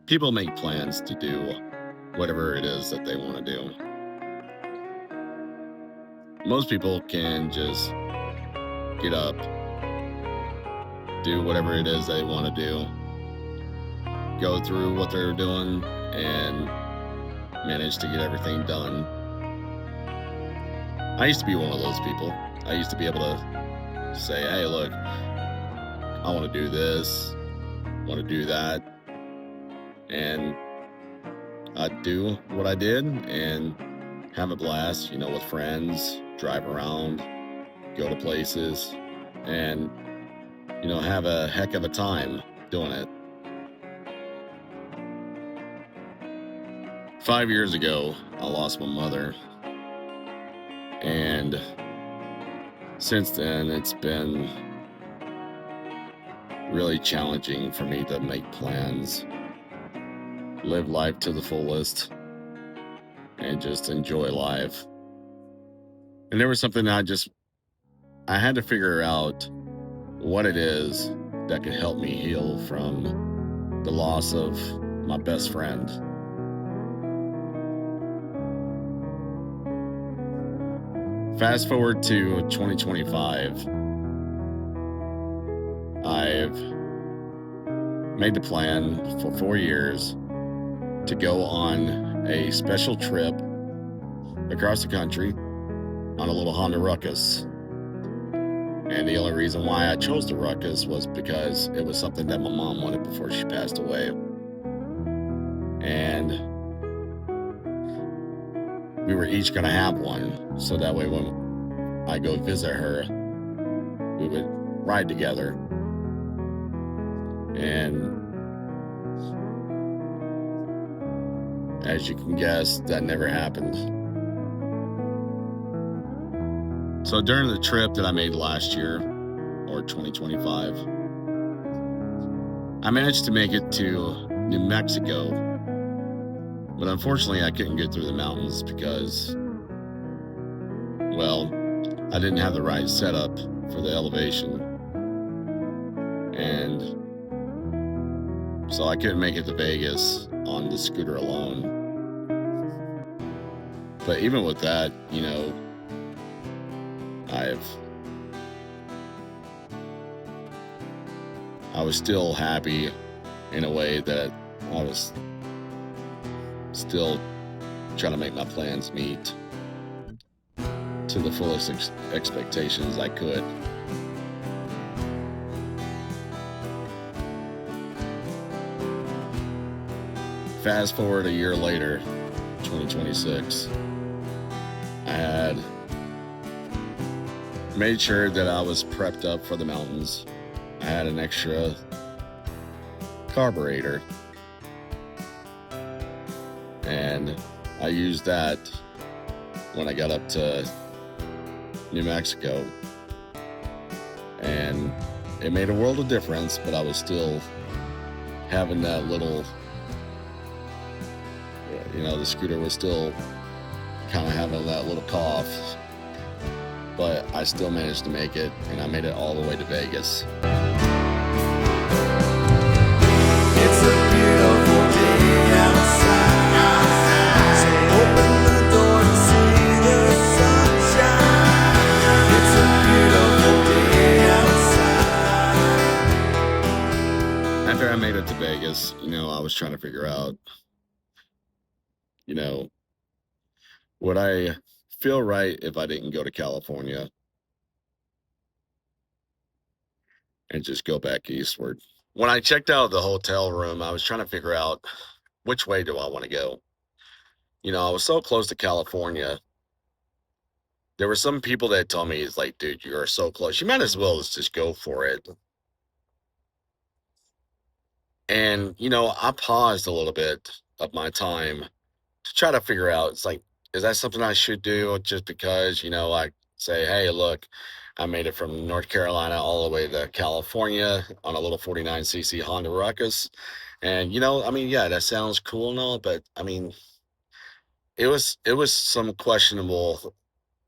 People make plans to do whatever it is that they want to do. Most people can just get up, do whatever it is they want to do, go through what they're doing, and manage to get everything done. I used to be one of those people. I used to be able to say, hey, look, I want to do this, want to do that. And I'd do what I did and have a blast, with friends, drive around, go to places, and, have a heck of a time doing it. 5 years ago, I lost my mother. And since then, it's been really challenging for me to make plans, live life to the fullest, and just enjoy life. And there was something I had to figure out what it is that could help me heal from the loss of my best friend. Fast forward to 2025. I've made the plan for 4 years to go on a special trip across the country on a little Honda Ruckus. And the only reason why I chose the Ruckus was because it was something that my mom wanted before she passed away. And we were each going to have one. So that way when I go visit her, we would ride together. And as you can guess, that never happened. So during the trip that I made last year, or 2025, I managed to make it to New Mexico. But unfortunately, I couldn't get through the mountains because, well, I didn't have the right setup for the elevation. And so I couldn't make it to Vegas on the scooter alone. But even with that, I was still happy in a way that I was still trying to make my plans meet to the fullest expectations I could. Fast forward a year later, 2026, I had made sure that I was prepped up for the mountains. I had an extra carburetor, and I used that when I got up to New Mexico, and it made a world of difference. But I was still having that little, the scooter was still kind of having that little cough, but I still managed to make it, and I made it all the way to Vegas. It's a beautiful day outside, so open the door to see the sunshine. It's a beautiful day outside. After I made it to Vegas, I was trying to figure out, would I feel right if I didn't go to California and just go back eastward? When I checked out of the hotel room, I was trying to figure out which way do I want to go. I was so close to California. There were some people that told me, it's like, dude, you are so close. You might as well just go for it. And, I paused a little bit of my time to try to figure out, it's like, is that something I should do just because, I say, hey, look, I made it from North Carolina all the way to California on a little 49cc Honda Ruckus. And, yeah, that sounds cool and all, but it was some questionable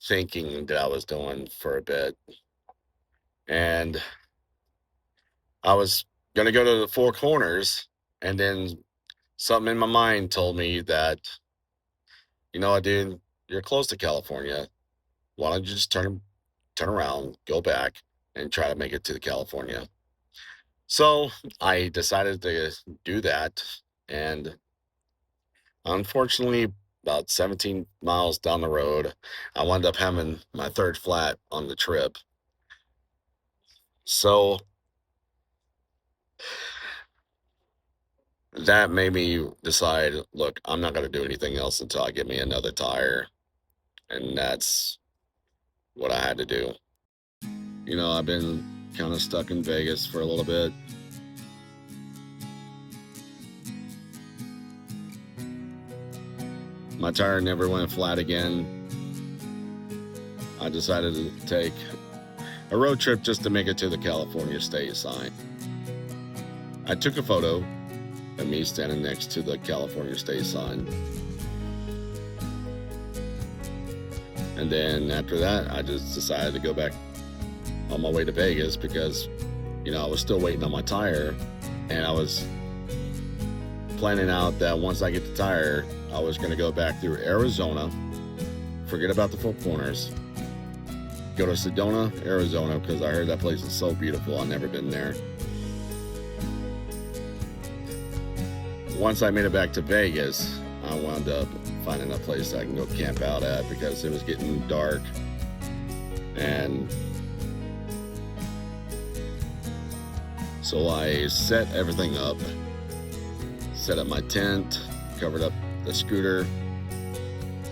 thinking that I was doing for a bit. And I was going to go to the Four Corners and then something in my mind told me that, you know what, dude, you're close to California. Why don't you just turn around, go back, and try to make it to California? So I decided to do that. And unfortunately, about 17 miles down the road, I wound up having my third flat on the trip. So that made me decide, look, I'm not going to do anything else until I get me another tire. And that's what I had to do. I've been kind of stuck in Vegas for a little bit. My tire never went flat again. I decided to take a road trip just to make it to the California state sign. I took a photo of me standing next to the California state sign. And then after that, I just decided to go back on my way to Vegas because, I was still waiting on my tire. And I was planning out that once I get the tire, I was going to go back through Arizona, forget about the Four Corners, go to Sedona, Arizona, because I heard that place is so beautiful. I've never been there. Once I made it back to Vegas, I wound up finding a place I can go camp out at because it was getting dark. And so I set everything up, set up my tent, covered up the scooter,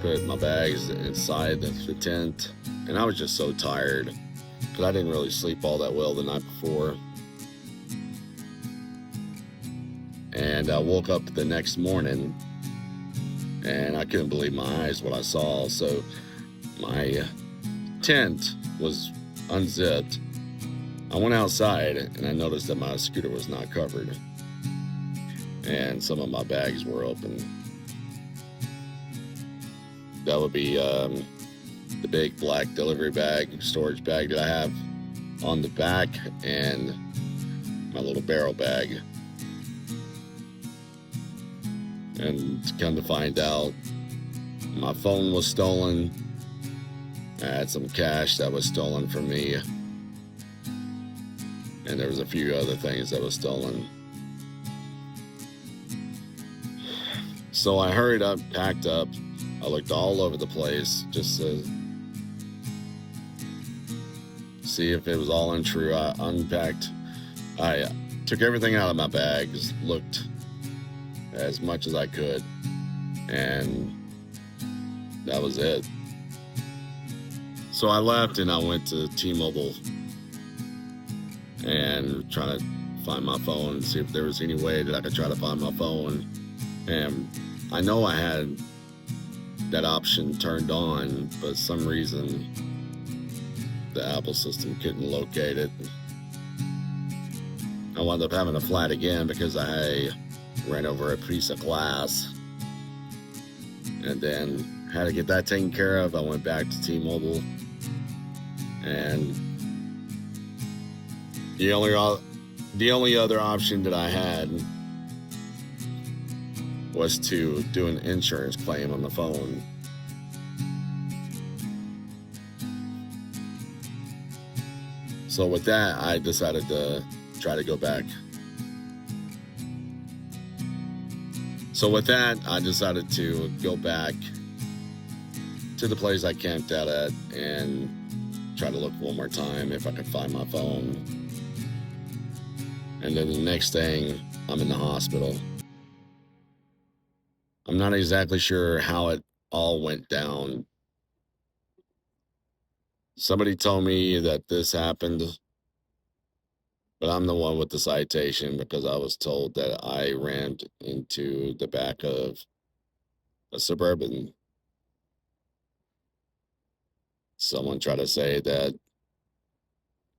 put my bags inside the tent. And I was just so tired because I didn't really sleep all that well the night before. And I woke up the next morning and I couldn't believe my eyes what I saw. So my tent was unzipped. I went outside and I noticed that my scooter was not covered and some of my bags were open. That would be the big black delivery bag, storage bag that I have on the back, and my little barrel bag. And to come to find out, my phone was stolen. I had some cash that was stolen from me. And there was a few other things that was stolen. So I hurried up, packed up. I looked all over the place just to see if it was all untrue. I unpacked. I took everything out of my bags, looked as much as I could, and that was it. So I left and I went to T-Mobile and trying to find my phone and see if there was any way that I could try to find my phone. And I know I had that option turned on, but some reason the Apple system couldn't locate it. I wound up having a flat again because I ran over a piece of glass and then had to get that taken care of. I went back to T-Mobile, and the only other option that I had was to do an insurance claim on the phone. So with that, I decided to try to go back. So with that, I decided to go back to the place I camped out at and try to look one more time if I could find my phone. And then the next thing, I'm in the hospital. I'm not exactly sure how it all went down. Somebody told me that this happened, but I'm the one with the citation because I was told that I rammed into the back of a Suburban. Someone tried to say that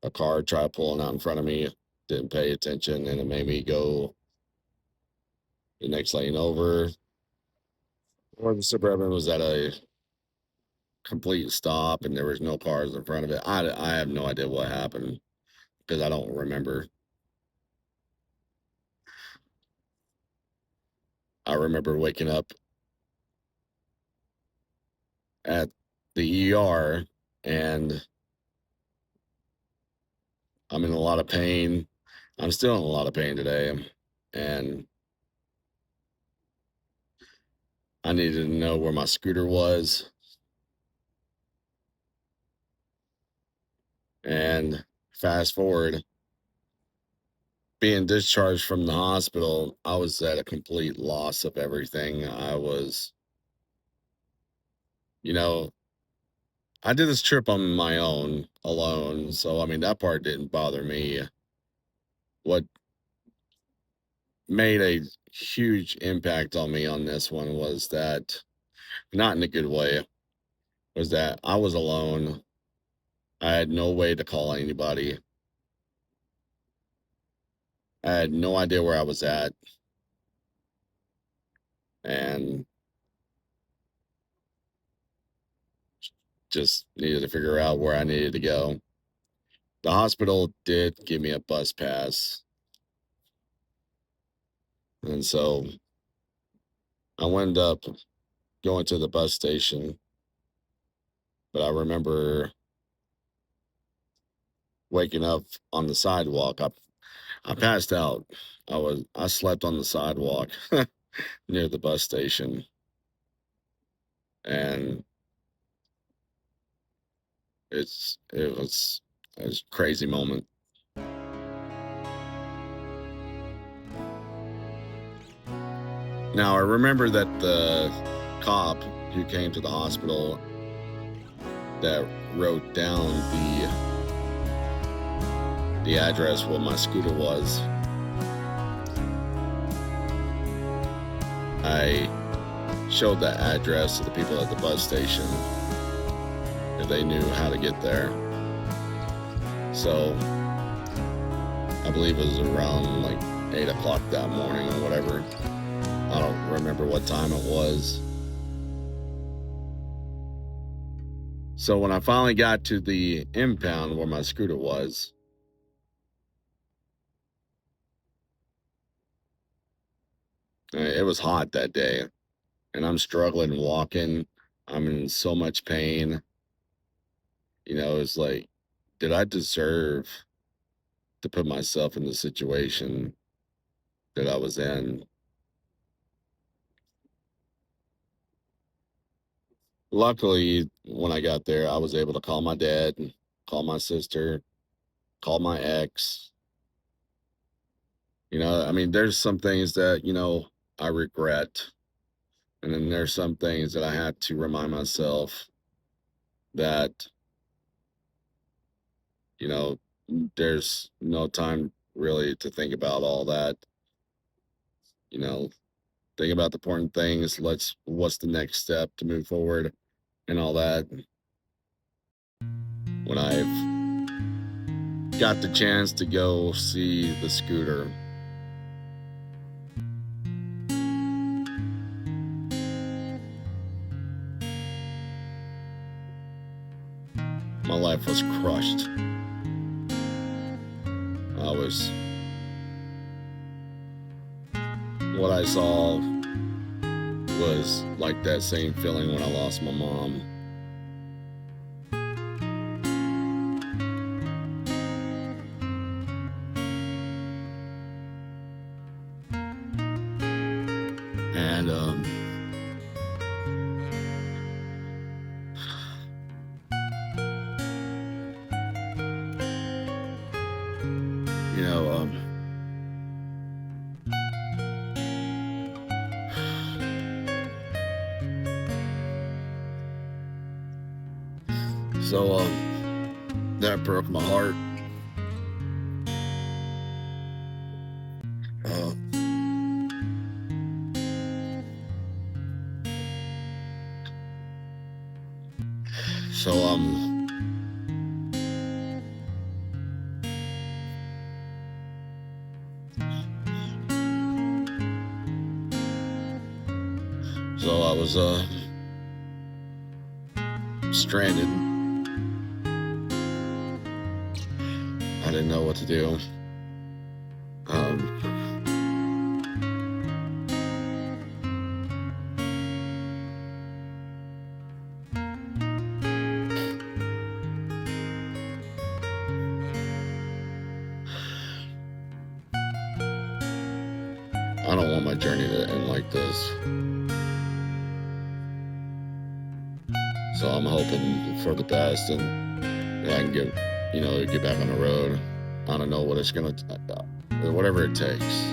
a car tried pulling out in front of me, didn't pay attention, and it made me go the next lane over. Or the Suburban was at a complete stop and there was no cars in front of it. I have no idea what happened because I don't remember. I remember waking up at the ER and I'm in a lot of pain. I'm still in a lot of pain today. And I needed to know where my scooter was. And fast forward, being discharged from the hospital, I was at a complete loss of everything. You know, I did this trip on my own, alone. So, I mean, that part didn't bother me. What made a huge impact on me on this one was that, not in a good way, was that I was alone. I had no way to call anybody. I had no idea where I was at and just needed to figure out where I needed to go. The hospital did give me a bus pass. And so I wound up going to the bus station. But I remember waking up on the sidewalk. I passed out. I slept on the sidewalk near the bus station. And it was a crazy moment. Now I remember that the cop who came to the hospital that wrote down the address where my scooter was. I showed that address to the people at the bus station if they knew how to get there. So I believe it was around like 8 o'clock that morning or whatever. I don't remember what time it was. So when I finally got to the impound where my scooter was, it was hot that day and I'm struggling walking. I'm in so much pain. It's like, did I deserve to put myself in the situation that I was in? Luckily, when I got there, I was able to call my dad, call my sister, call my ex. I mean, there's some things that, I regret. And then there's some things that I had to remind myself that, you know, there's no time really to think about all that. You know, think about the important things. What's the next step to move forward and all that. When I've got the chance to go see the scooter, my life was crushed. What I saw was like that same feeling when I lost my mom. And, you know, um, that broke my heart. Uh, so, um, so I was, stranded. I didn't know what to do. Um, I don't want my journey to end like this. So I'm hoping for the best, and I can get back on the road. I don't know what it's whatever it takes.